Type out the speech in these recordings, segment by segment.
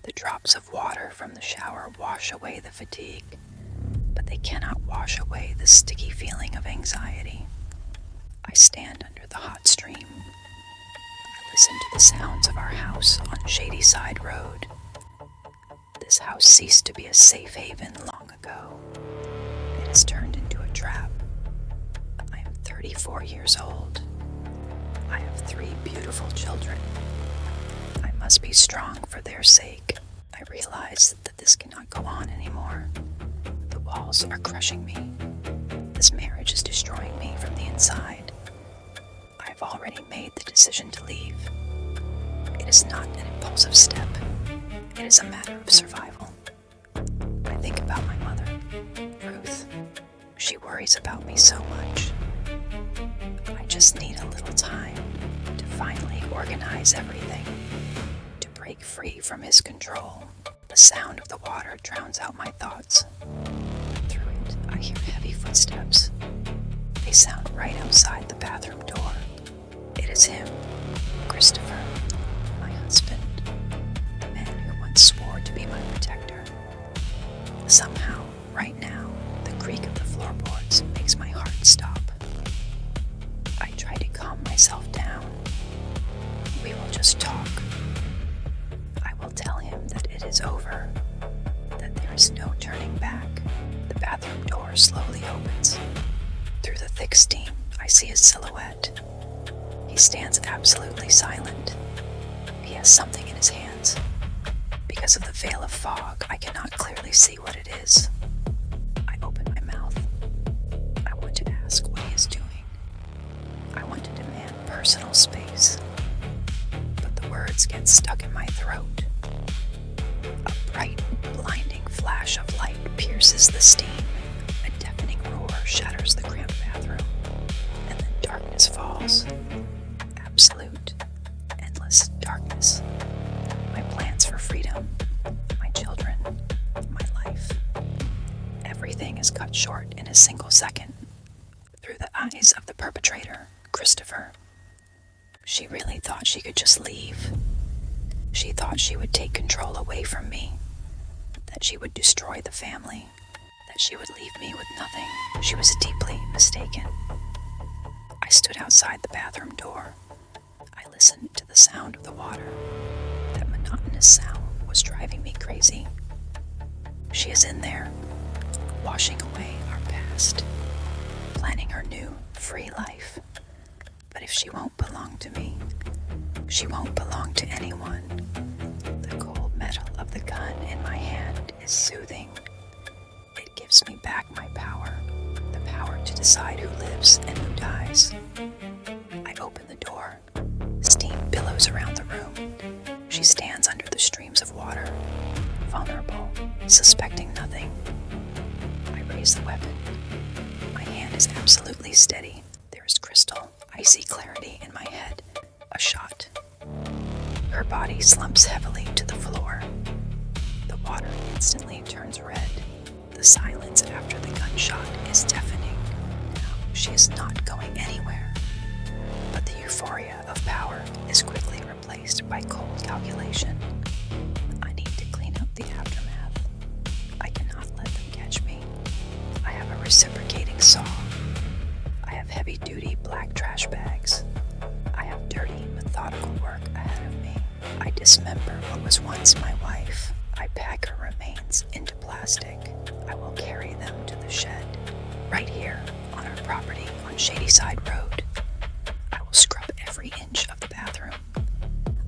The drops of water from the shower wash away the fatigue, but they cannot wash away the sticky feeling of anxiety. I stand under the hot stream. I listen to the sounds of our house on Shady Side Road. This house ceased to be a safe haven long ago. It has turned into a trap. I am 34 years old. I have 3 beautiful children. I must be strong for their sake. I realize that this cannot go on anymore. The walls are crushing me. This marriage is destroying me from the inside. I have already made the decision to leave. It is not an impulsive step. It is a matter of survival. I think about my mother, Ruth. She worries about me so much. I just need a little time to finally organize everything, to break free from his control. The sound of the water drowns out my thoughts. Through it, I hear heavy footsteps. They sound right outside the bathroom door. It is him, Christopher, my husband, the man who once swore to be my protector. Somehow, right now, the creak of the floorboards makes my heart stop. I try to calm myself down. We will just talk. I will tell him that it is over, that there is no turning back. The bathroom door slowly opens. Through the thick steam, I see his silhouette. He stands absolutely silent. He has something in his hands. Because of the veil of fog, I cannot clearly see what it is. I open my mouth. I want to ask what he is doing. I want to demand personal space. But the words get stuck in my throat. A bright, blinding flash of light pierces the steam. A deafening roar shatters the cramped bathroom. And then darkness falls. Absolute, endless darkness. My plans for freedom, my children, my life. Everything is cut short in a single second. Through the eyes of the perpetrator, Christopher. She really thought she could just leave. She thought she would take control away from me, that she would destroy the family, that she would leave me with nothing. She was deeply mistaken. I stood outside the bathroom door. I listened to the sound of the water. That monotonous sound was driving me crazy. She is in there, washing away our past, planning her new, free life. But if she won't belong to me, she won't belong to anyone. The cold metal of the gun in my hand is soothing. It gives me back my power, the power to decide who lives and who dies. I open the door. Steam billows around the room. She stands under the streams of water, vulnerable, suspecting nothing. I raise the weapon. My hand is absolutely steady. There is crystal, icy clarity in my head. A shot. Her body slumps heavily to the floor. The water instantly turns red. The silence after the gunshot is deafening. Now she is not going anywhere. But the euphoria of power is quickly replaced by cold calculation. I need to clean up the aftermath. I cannot let them catch me. I have a reciprocating saw. I have heavy-duty black trash bags. I have dirty, methodical work ahead of me. I dismember what was once my wife. I pack her remains into plastic. I will carry them to the shed, right here on our property on Shady Side Road. I will scrub every inch of the bathroom.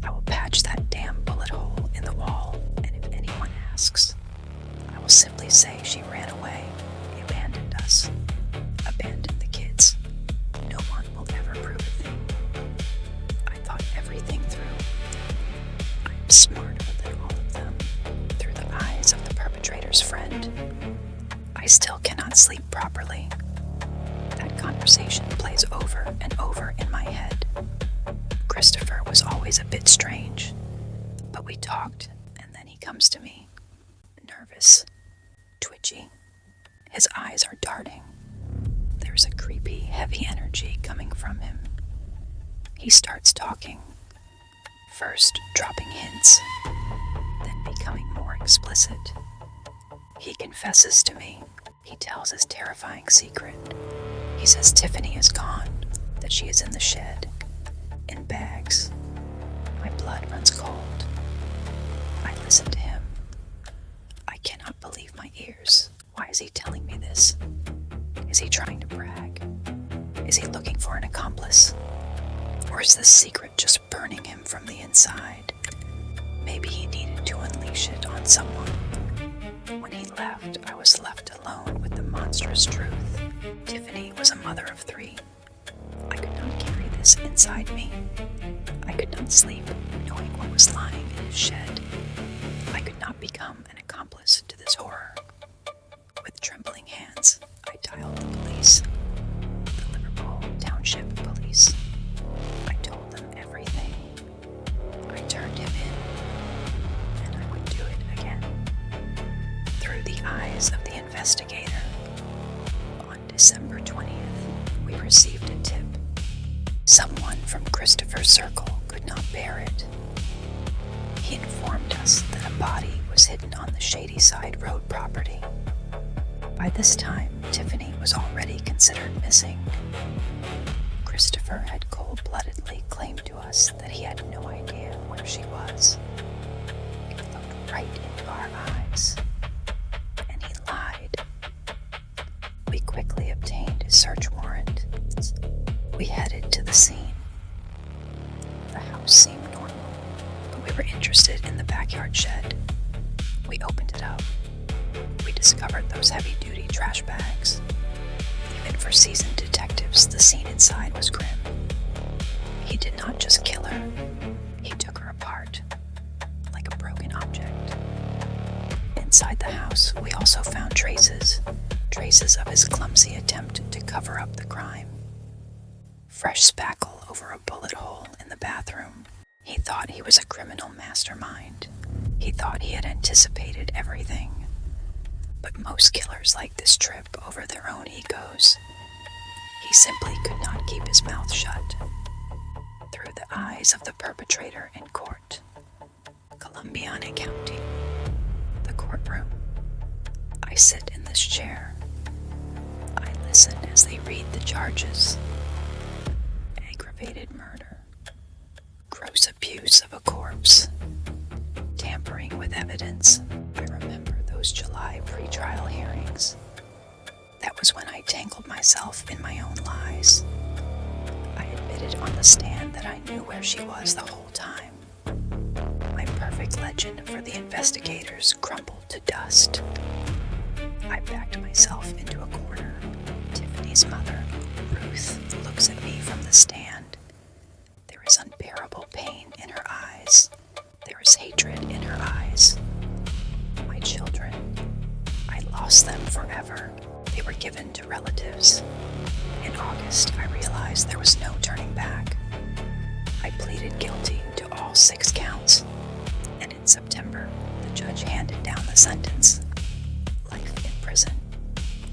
I will patch that damn bullet hole in the wall, and if anyone asks, I will simply say she ran away, abandoned us, abandoned the kids. No one will ever prove a thing. I thought everything through. I am smarter than all of them. Through the eyes of the perpetrator's friend, I still cannot sleep properly. That conversation plays over and over in my head. Christopher was always a bit strange, but we talked, and then he comes to me, nervous, twitchy. His eyes are darting. There's a creepy, heavy energy coming from him. He starts talking, first dropping hints, then becoming confesses to me. He tells his terrifying secret. He says Tiffany is gone, that she is in the shed, in bags. My blood runs cold. I listen to him. I cannot believe my ears. Why is he telling me this? Is he trying to brag? Is he looking for an accomplice? Or is this secret just burning him from the inside? Maybe he needed to unleash it on someone. When he left, I was left alone with the monstrous truth. Tiffany was a mother of 3. I could not carry this inside me. I could not sleep knowing what was lying in his shed. I could not become an accomplice to this horror. With trembling hands, I dialed the police, the Liverpool Township Police. I told them everything. I turned him in, and I would do it again. Through the eyes of the investigator. On December 20th, we received a tip. Someone from Christopher's circle could not bear it. He informed us that a body was hidden on the Shadyside Road property. By this time, Tiffany was already considered missing. Christopher had cold-bloodedly claimed to us that he had no idea where she was. He looked right into our eyes, and he lied. We quickly obtained a search warrant. We headed to the scene. The house seemed normal, but we were interested in the backyard shed. We opened it up. We discovered those heavy-duty trash bags. Even for seasoned detectives, the scene inside was grim. He did not just kill her. He took her apart, like a broken object. Inside the house, we also found traces of his clumsy attempt to cover up the crime. Fresh spackle over a bullet hole in the bathroom. He thought he was a criminal mastermind. He thought he had anticipated everything. But most killers like this trip over their own egos. He simply could not keep his mouth shut. Through the eyes of the perpetrator in court. Columbiana County. The courtroom. I sit in this chair. I listen as they read the charges. Aggravated murder. Gross abuse of a corpse. Tampering with evidence. I remember those July pre-trial hearings. That was when I tangled myself in my own lies. I admitted on the stand that I knew where she was the whole time. My perfect legend for the investigators crumbled to dust. I backed myself into a corner. Tiffany's mother, Ruth, looks at me from the stand. There is unbearable pain in her eyes. There is hatred in her eyes. My children, I lost them forever. They were given to relatives. In August, I realized there was no turning back. I pleaded guilty to all 6 counts. And in September, the judge handed down the sentence. Life in prison,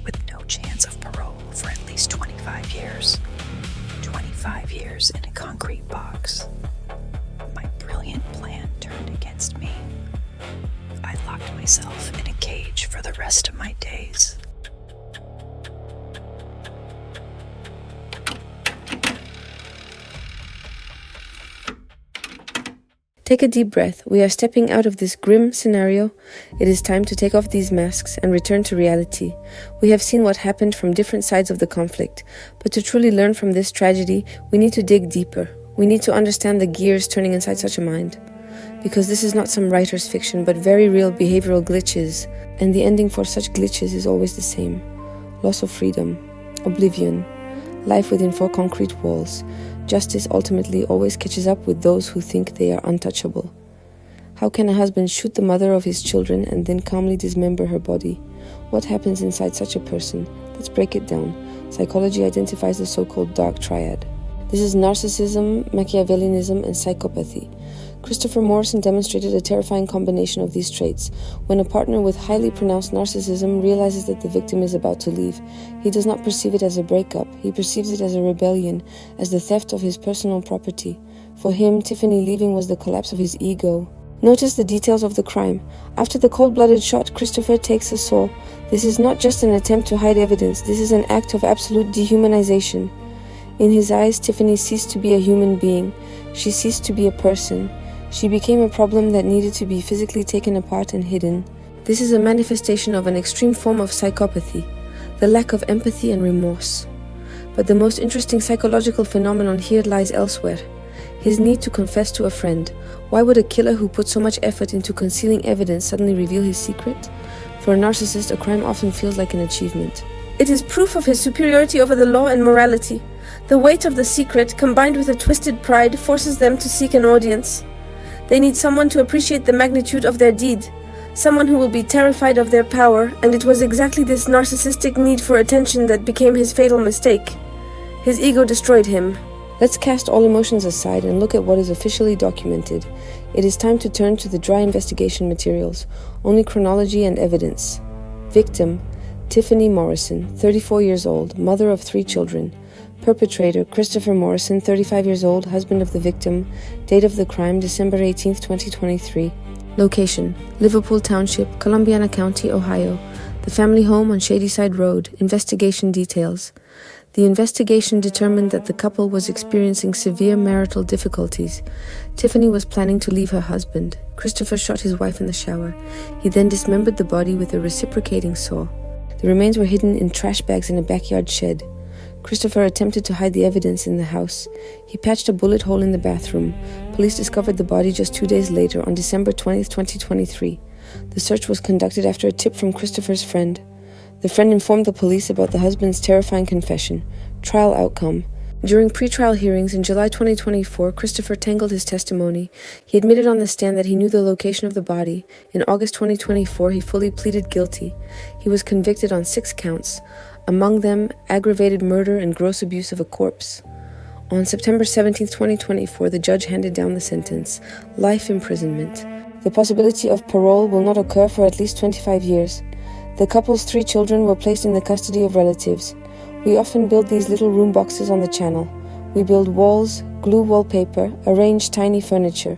with no chance of parole for at least 25 years. 25 years in a concrete box. My brilliant plan turned against me. I locked myself in a cage for the rest of my days. Take a deep breath. We are stepping out of this grim scenario. It is time to take off these masks and return to reality. We have seen what happened from different sides of the conflict, but to truly learn from this tragedy, we need to dig deeper. We need to understand the gears turning inside such a mind. Because this is not some writer's fiction, but very real behavioral glitches, and the ending for such glitches is always the same. Loss of freedom, oblivion, life within 4 concrete walls. Justice ultimately always catches up with those who think they are untouchable. How can a husband shoot the mother of his children and then calmly dismember her body? What happens inside such a person? Let's break it down. Psychology identifies the so-called dark triad. This is narcissism, Machiavellianism, and psychopathy. Christopher Morrison demonstrated a terrifying combination of these traits. When a partner with highly pronounced narcissism realizes that the victim is about to leave, he does not perceive it as a breakup. He perceives it as a rebellion, as the theft of his personal property. For him, Tiffany leaving was the collapse of his ego. Notice the details of the crime. After the cold-blooded shot, Christopher takes a saw. This is not just an attempt to hide evidence, this is an act of absolute dehumanization. In his eyes, Tiffany ceased to be a human being. She ceased to be a person. She became a problem that needed to be physically taken apart and hidden. This is a manifestation of an extreme form of psychopathy, the lack of empathy and remorse. But the most interesting psychological phenomenon here lies elsewhere. His need to confess to a friend. Why would a killer who put so much effort into concealing evidence suddenly reveal his secret? For a narcissist, a crime often feels like an achievement. It is proof of his superiority over the law and morality. The weight of the secret, combined with a twisted pride, forces them to seek an audience. They need someone to appreciate the magnitude of their deed, someone who will be terrified of their power, and it was exactly this narcissistic need for attention that became his fatal mistake. His ego destroyed him. Let's cast all emotions aside and look at what is officially documented. It is time to turn to the dry investigation materials, only chronology and evidence. Victim: Tiffany Morrison, 34 years old, mother of 3 children. Perpetrator: Christopher Morrison, 35 years old, husband of the victim. Date of the crime: December 18, 2023. Location: Liverpool Township, Columbiana County, Ohio. The family home on Shadyside Road. Investigation details. The investigation determined that the couple was experiencing severe marital difficulties. Tiffany was planning to leave her husband. Christopher shot his wife in the shower. He then dismembered the body with a reciprocating saw. The remains were hidden in trash bags in a backyard shed. Christopher attempted to hide the evidence in the house. He patched a bullet hole in the bathroom. Police discovered the body just 2 days later, on December 20, 2023. The search was conducted after a tip from Christopher's friend. The friend informed the police about the husband's terrifying confession. Trial outcome. During pre-trial hearings in July 2024, Christopher tangled his testimony. He admitted on the stand that he knew the location of the body. In August 2024, he fully pleaded guilty. He was convicted on 6 counts, among them aggravated murder and gross abuse of a corpse. On September 17, 2024, the judge handed down the sentence: life imprisonment. The possibility of parole will not occur for at least 25 years. The couple's 3 children were placed in the custody of relatives. We often build these little room boxes on the channel. We build walls, glue wallpaper, arrange tiny furniture.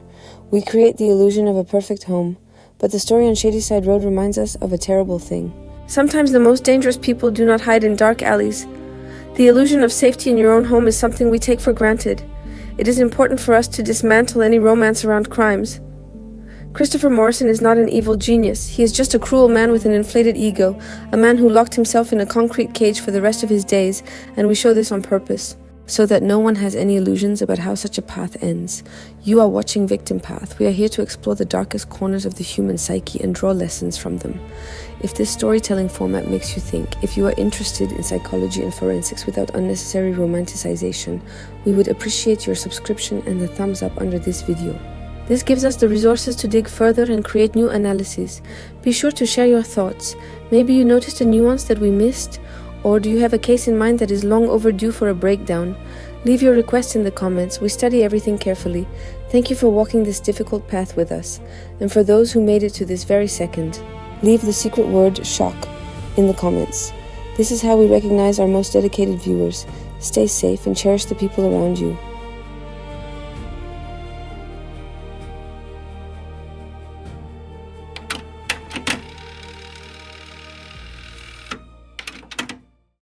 We create the illusion of a perfect home. But the story on Shadyside Road reminds us of a terrible thing. Sometimes the most dangerous people do not hide in dark alleys. The illusion of safety in your own home is something we take for granted. It is important for us to dismantle any romance around crimes. Christopher Morrison is not an evil genius. He is just a cruel man with an inflated ego, a man who locked himself in a concrete cage for the rest of his days, and we show this on purpose, so that no one has any illusions about how such a path ends. You are watching Victim Path. We are here to explore the darkest corners of the human psyche and draw lessons from them. If this storytelling format makes you think, if you are interested in psychology and forensics without unnecessary romanticization, we would appreciate your subscription and the thumbs up under this video. This gives us the resources to dig further and create new analyses. Be sure to share your thoughts. Maybe you noticed a nuance that we missed, or do you have a case in mind that is long overdue for a breakdown? Leave your requests in the comments. We study everything carefully. Thank you for walking this difficult path with us. And for those who made it to this very second, leave the secret word SHOCK in the comments. This is how we recognize our most dedicated viewers. Stay safe and cherish the people around you.